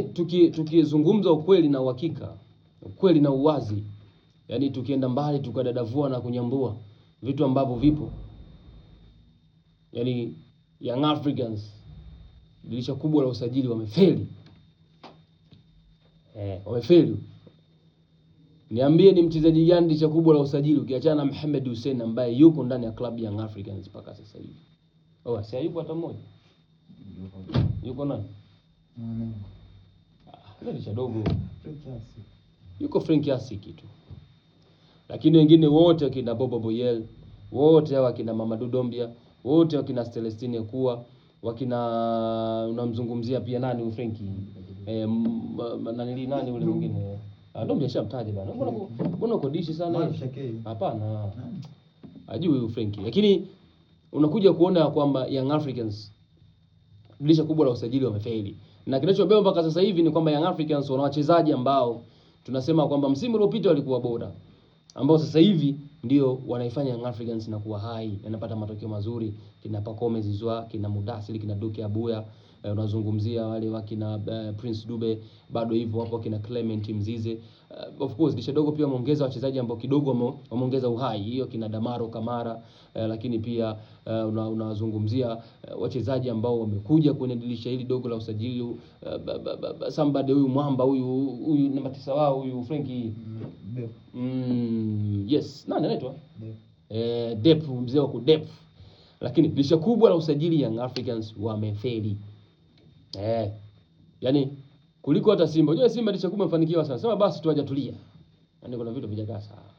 Tukizungumza ukweli na uhakika, ukweli na uwazi, yani tukienda mbali tukadadavua na kunyambua vitu ambavyo vipo, yani Young Africans dirisha kubwa la usajili wamefeli. Wamefeli. Niambie ni mchezaji gani dirisha kubwa la usajili ukiachana na Mohamed Hussein ambaye yuko ndani ya klabu ya Young Africans mpaka sasa hivi? Si hayupo hata mmoja. Yuko nani? Dirisha dogo. Yuko Frank Yasiki tu. Lakini wengine wote wakina Bobo Boyel, wote wakina Mamadou Dombia, wote wakina Celestine Ekua, wakina unamzungumzia pia nani Franki? Nani ule mwingine? Dombia shamtaja bana. Mbona kodishi sana? Hapana. Ajui huyu Franki. Lakini unakuja kuona kwamba Young Africans dirisha kubwa la usajili wamefeli. Na kinachobeba mpaka sasa hivi ni kwamba Young Africans wana wachezaji ambao tunasema kwamba msimu uliopita walikuwa bora, ambao sasa hivi ndio wanaifanya Young Africans na kuwa hai, yanapata matokeo mazuri, kina Pacome Zouzoua, kina Mudathir, kina Duke Abuya, unazungumzia wale wakina Prince Dube, bado hivyo hapo kina Clement Mzize. Of course dirisha dogo pia wameongeza wachezaji ambao kidogo wameongeza uhai, hiyo kina Damaro Kamara, lakini pia unazungumzia wachezaji ambao wamekuja kwenye dirisha hili dogo la usajili, somebody huyu mwamba huyu namba 9 wao huyu Frankie yes, nani anaitwa? Dep, mzee wa kudep. Lakini dirisha kubwa la usajili Young Africans wamefeli. Yani kuliko hata Simba. Unajua Simba dirisha kubwa mfanikiwa sana. Sema basi tu hajatulia. Yani kuna vitu vijakaa sawa.